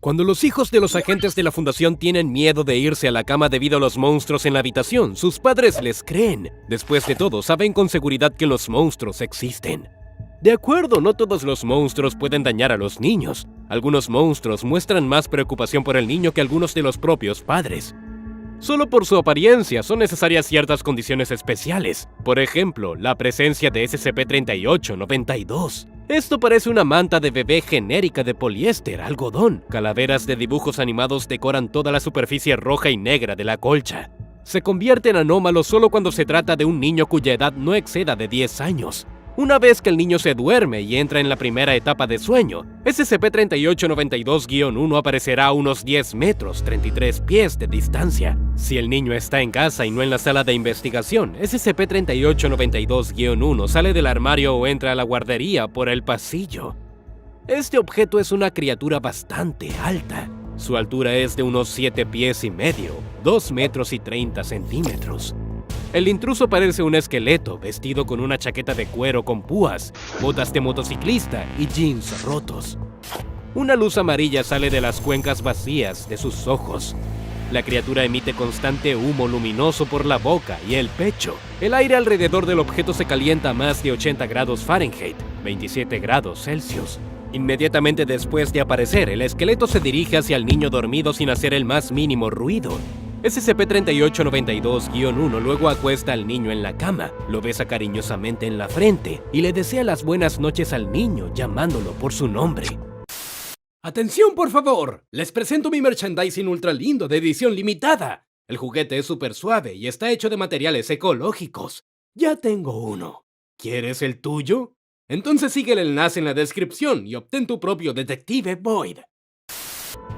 Cuando los hijos de los agentes de la fundación tienen miedo de irse a la cama debido a los monstruos en la habitación, sus padres les creen. Después de todo, saben con seguridad que los monstruos existen. De acuerdo, no todos los monstruos pueden dañar a los niños. Algunos monstruos muestran más preocupación por el niño que algunos de los propios padres. Solo por su apariencia son necesarias ciertas condiciones especiales. Por ejemplo, la presencia de SCP-3892. Esto parece una manta de bebé genérica de poliéster, algodón. Calaveras de dibujos animados decoran toda la superficie roja y negra de la colcha. Se convierte en anómalo solo cuando se trata de un niño cuya edad no exceda de 10 años. Una vez que el niño se duerme y entra en la primera etapa de sueño, SCP-3892-1 aparecerá a unos 10 metros, 33 pies de distancia. Si el niño está en casa y no en la sala de investigación, SCP-3892-1 sale del armario o entra a la guardería por el pasillo. Este objeto es una criatura bastante alta. Su altura es de unos 7 pies y medio, 2 metros y 30 centímetros. El intruso parece un esqueleto vestido con una chaqueta de cuero con púas, botas de motociclista y jeans rotos. Una luz amarilla sale de las cuencas vacías de sus ojos. La criatura emite constante humo luminoso por la boca y el pecho. El aire alrededor del objeto se calienta a más de 80 grados Fahrenheit, 27 grados Celsius. Inmediatamente después de aparecer, el esqueleto se dirige hacia el niño dormido sin hacer el más mínimo ruido. SCP-3892-1 luego acuesta al niño en la cama, lo besa cariñosamente en la frente y le desea las buenas noches al niño llamándolo por su nombre. ¡Atención, por favor! Les presento mi merchandising ultra lindo de edición limitada. El juguete es súper suave y está hecho de materiales ecológicos. Ya tengo uno. ¿Quieres el tuyo? Entonces sigue el enlace en la descripción y obtén tu propio Detective Void.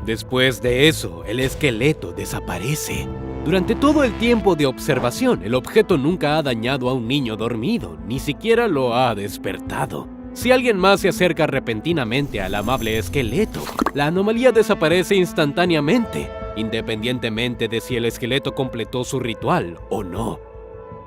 Después de eso, el esqueleto desaparece. Durante todo el tiempo de observación, el objeto nunca ha dañado a un niño dormido, ni siquiera lo ha despertado. Si alguien más se acerca repentinamente al amable esqueleto, la anomalía desaparece instantáneamente, independientemente de si el esqueleto completó su ritual o no.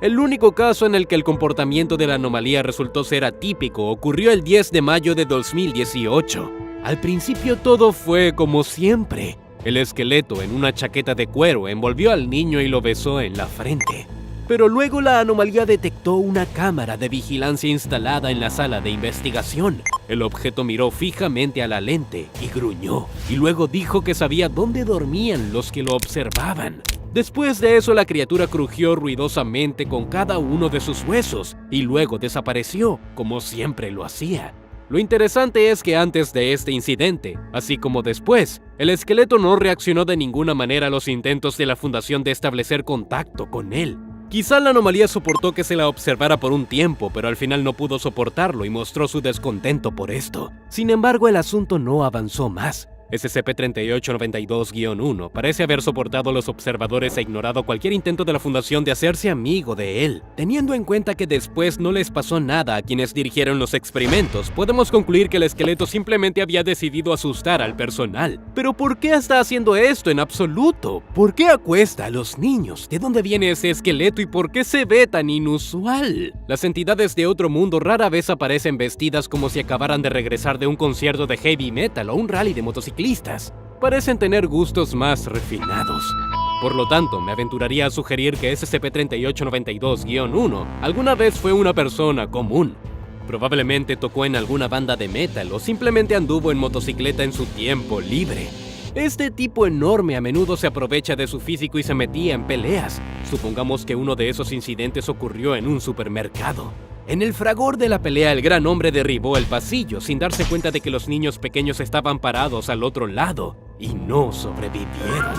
El único caso en el que el comportamiento de la anomalía resultó ser atípico ocurrió el 10 de mayo de 2018. Al principio todo fue como siempre. El esqueleto en una chaqueta de cuero envolvió al niño y lo besó en la frente. Pero luego la anomalía detectó una cámara de vigilancia instalada en la sala de investigación. El objeto miró fijamente a la lente y gruñó, y luego dijo que sabía dónde dormían los que lo observaban. Después de eso, la criatura crujió ruidosamente con cada uno de sus huesos y luego desapareció, como siempre lo hacía. Lo interesante es que antes de este incidente, así como después, el esqueleto no reaccionó de ninguna manera a los intentos de la fundación de establecer contacto con él. Quizá la anomalía soportó que se la observara por un tiempo, pero al final no pudo soportarlo y mostró su descontento por esto. Sin embargo, el asunto no avanzó más. SCP-3892-1 parece haber soportado a los observadores e ignorado cualquier intento de la fundación de hacerse amigo de él. Teniendo en cuenta que después no les pasó nada a quienes dirigieron los experimentos, podemos concluir que el esqueleto simplemente había decidido asustar al personal. Pero ¿por qué está haciendo esto en absoluto? ¿Por qué acuesta a los niños? ¿De dónde viene ese esqueleto y por qué se ve tan inusual? Las entidades de otro mundo rara vez aparecen vestidas como si acabaran de regresar de un concierto de heavy metal o un rally de motociclistas. Parecen tener gustos más refinados. Por lo tanto, me aventuraría a sugerir que SCP-3892-1 alguna vez fue una persona común. Probablemente tocó en alguna banda de metal o simplemente anduvo en motocicleta en su tiempo libre. Este tipo enorme a menudo se aprovecha de su físico y se metía en peleas. Supongamos que uno de esos incidentes ocurrió en un supermercado. En el fragor de la pelea, el gran hombre derribó el pasillo sin darse cuenta de que los niños pequeños estaban parados al otro lado y no sobrevivieron.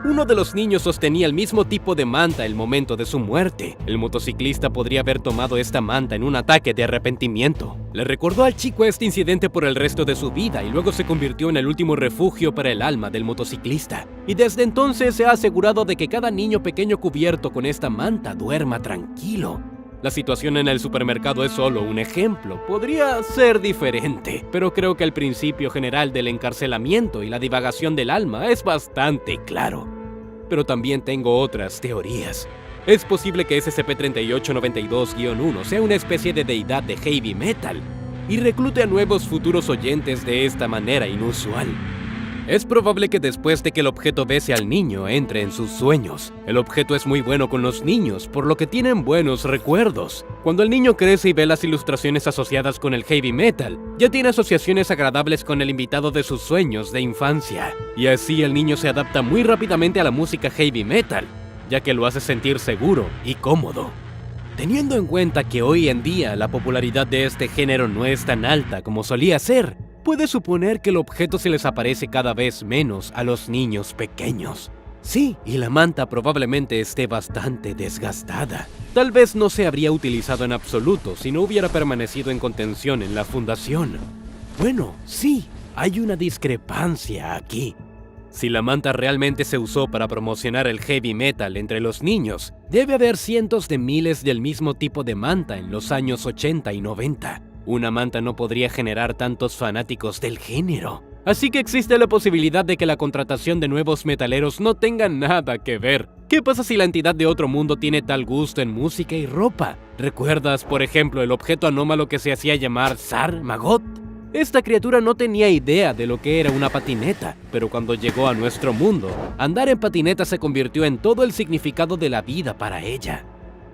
Uno de los niños sostenía el mismo tipo de manta el momento de su muerte. El motociclista podría haber tomado esta manta en un ataque de arrepentimiento. Le recordó al chico este incidente por el resto de su vida y luego se convirtió en el último refugio para el alma del motociclista. Y desde entonces se ha asegurado de que cada niño pequeño cubierto con esta manta duerma tranquilo. La situación en el supermercado es solo un ejemplo, podría ser diferente, pero creo que el principio general del encarcelamiento y la divagación del alma es bastante claro. Pero también tengo otras teorías. Es posible que SCP-3892-1 sea una especie de deidad de heavy metal y reclute a nuevos futuros oyentes de esta manera inusual. Es probable que después de que el objeto bese al niño, entre en sus sueños. El objeto es muy bueno con los niños, por lo que tienen buenos recuerdos. Cuando el niño crece y ve las ilustraciones asociadas con el heavy metal, ya tiene asociaciones agradables con el invitado de sus sueños de infancia. Y así el niño se adapta muy rápidamente a la música heavy metal, ya que lo hace sentir seguro y cómodo. Teniendo en cuenta que hoy en día la popularidad de este género no es tan alta como solía ser, puede suponer que el objeto se les aparece cada vez menos a los niños pequeños. Sí, y la manta probablemente esté bastante desgastada. Tal vez no se habría utilizado en absoluto si no hubiera permanecido en contención en la fundación. Bueno, sí, hay una discrepancia aquí. Si la manta realmente se usó para promocionar el heavy metal entre los niños, debe haber cientos de miles del mismo tipo de manta en los años 80 y 90. Una manta no podría generar tantos fanáticos del género. Así que existe la posibilidad de que la contratación de nuevos metaleros no tenga nada que ver. ¿Qué pasa si la entidad de otro mundo tiene tal gusto en música y ropa? ¿Recuerdas, por ejemplo, el objeto anómalo que se hacía llamar Zar-Magot? Esta criatura no tenía idea de lo que era una patineta, pero cuando llegó a nuestro mundo, andar en patineta se convirtió en todo el significado de la vida para ella.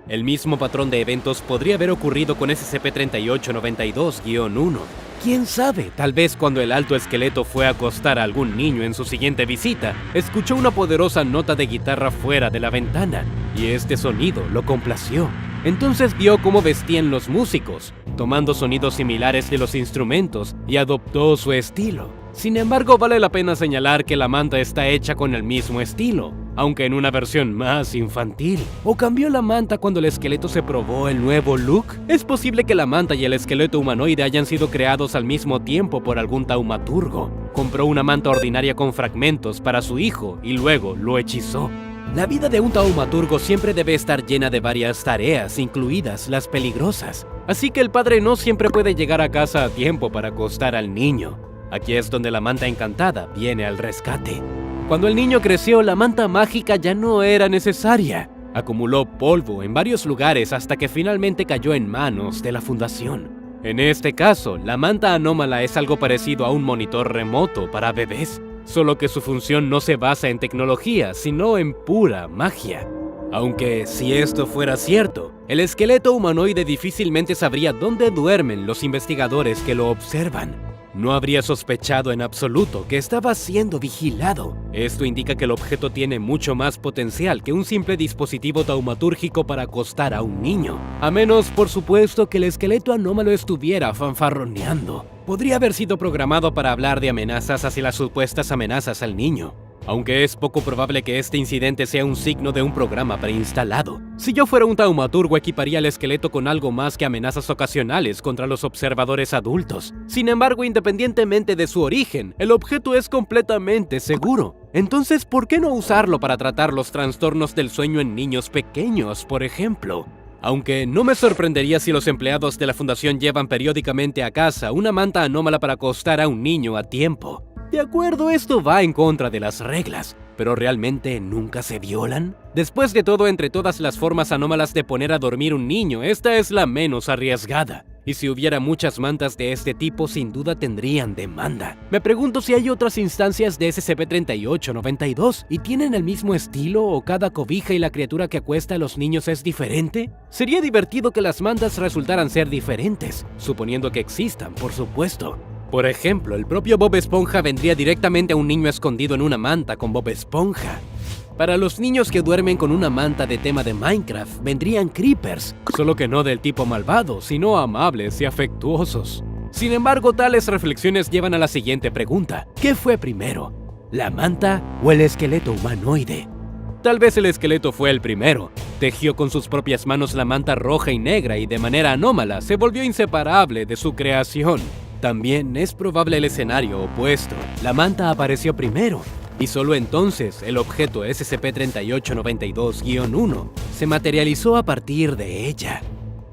El mismo patrón de eventos podría haber ocurrido con SCP-3892-1. ¿Quién sabe? Tal vez cuando el alto esqueleto fue a acostar a algún niño en su siguiente visita, escuchó una poderosa nota de guitarra fuera de la ventana, y este sonido lo complació. Entonces vio cómo vestían los músicos, tomando sonidos similares de los instrumentos, y adoptó su estilo. Sin embargo, vale la pena señalar que la manta está hecha con el mismo estilo, aunque en una versión más infantil. ¿O cambió la manta cuando el esqueleto se probó el nuevo look? Es posible que la manta y el esqueleto humanoide hayan sido creados al mismo tiempo por algún taumaturgo. Compró una manta ordinaria con fragmentos para su hijo y luego lo hechizó. La vida de un taumaturgo siempre debe estar llena de varias tareas, incluidas las peligrosas. Así que el padre no siempre puede llegar a casa a tiempo para acostar al niño. Aquí es donde la manta encantada viene al rescate. Cuando el niño creció, la manta mágica ya no era necesaria. Acumuló polvo en varios lugares hasta que finalmente cayó en manos de la fundación. En este caso, la manta anómala es algo parecido a un monitor remoto para bebés, solo que su función no se basa en tecnología, sino en pura magia. Aunque, si esto fuera cierto, el esqueleto humanoide difícilmente sabría dónde duermen los investigadores que lo observan. No habría sospechado en absoluto que estaba siendo vigilado. Esto indica que el objeto tiene mucho más potencial que un simple dispositivo taumatúrgico para acostar a un niño. A menos, por supuesto, que el esqueleto anómalo estuviera fanfarroneando. Podría haber sido programado para hablar de amenazas hacia las supuestas amenazas al niño. Aunque es poco probable que este incidente sea un signo de un programa preinstalado. Si yo fuera un taumaturgo, equiparía al esqueleto con algo más que amenazas ocasionales contra los observadores adultos. Sin embargo, independientemente de su origen, el objeto es completamente seguro. Entonces, ¿por qué no usarlo para tratar los trastornos del sueño en niños pequeños, por ejemplo? Aunque no me sorprendería si los empleados de la fundación llevan periódicamente a casa una manta anómala para acostar a un niño a tiempo. De acuerdo, esto va en contra de las reglas, pero ¿realmente nunca se violan? Después de todo, entre todas las formas anómalas de poner a dormir un niño, esta es la menos arriesgada. Y si hubiera muchas mantas de este tipo, sin duda tendrían demanda. Me pregunto si hay otras instancias de SCP-3892 y tienen el mismo estilo o cada cobija y la criatura que acuesta a los niños es diferente. Sería divertido que las mantas resultaran ser diferentes, suponiendo que existan, por supuesto. Por ejemplo, el propio Bob Esponja vendría directamente a un niño escondido en una manta con Bob Esponja. Para los niños que duermen con una manta de tema de Minecraft, vendrían creepers, solo que no del tipo malvado, sino amables y afectuosos. Sin embargo, tales reflexiones llevan a la siguiente pregunta. ¿Qué fue primero? ¿La manta o el esqueleto humanoide? Tal vez el esqueleto fue el primero. Tejió con sus propias manos la manta roja y negra y de manera anómala se volvió inseparable de su creación. También es probable el escenario opuesto. La manta apareció primero, y solo entonces el objeto SCP-3892-1 se materializó a partir de ella.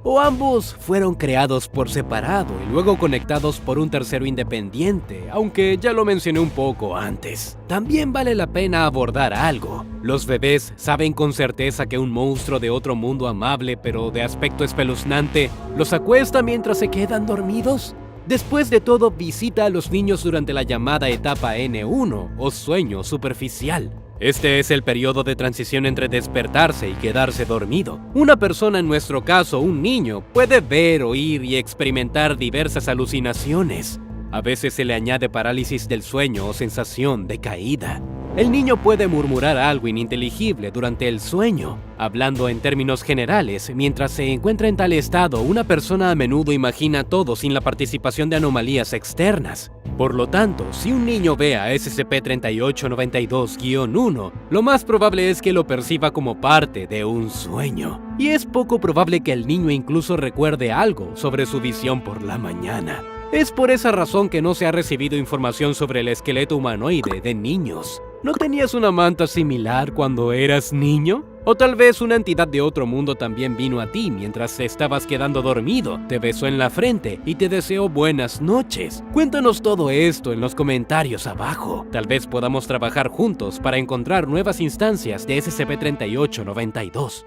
O ambos fueron creados por separado y luego conectados por un tercero independiente, aunque ya lo mencioné un poco antes. También vale la pena abordar algo. ¿Los bebés saben con certeza que un monstruo de otro mundo amable pero de aspecto espeluznante los acuesta mientras se quedan dormidos? Después de todo, visita a los niños durante la llamada etapa N1 o sueño superficial. Este es el periodo de transición entre despertarse y quedarse dormido. Una persona, en nuestro caso un niño, puede ver, oír y experimentar diversas alucinaciones. A veces se le añade parálisis del sueño o sensación de caída. El niño puede murmurar algo ininteligible durante el sueño. Hablando en términos generales, mientras se encuentra en tal estado, una persona a menudo imagina todo sin la participación de anomalías externas. Por lo tanto, si un niño ve a SCP-3892-1, lo más probable es que lo perciba como parte de un sueño. Y es poco probable que el niño incluso recuerde algo sobre su visión por la mañana. Es por esa razón que no se ha recibido información sobre el esqueleto humanoide de niños. ¿No tenías una manta similar cuando eras niño? O tal vez una entidad de otro mundo también vino a ti mientras te estabas quedando dormido, te besó en la frente y te deseó buenas noches. Cuéntanos todo esto en los comentarios abajo. Tal vez podamos trabajar juntos para encontrar nuevas instancias de SCP-3892.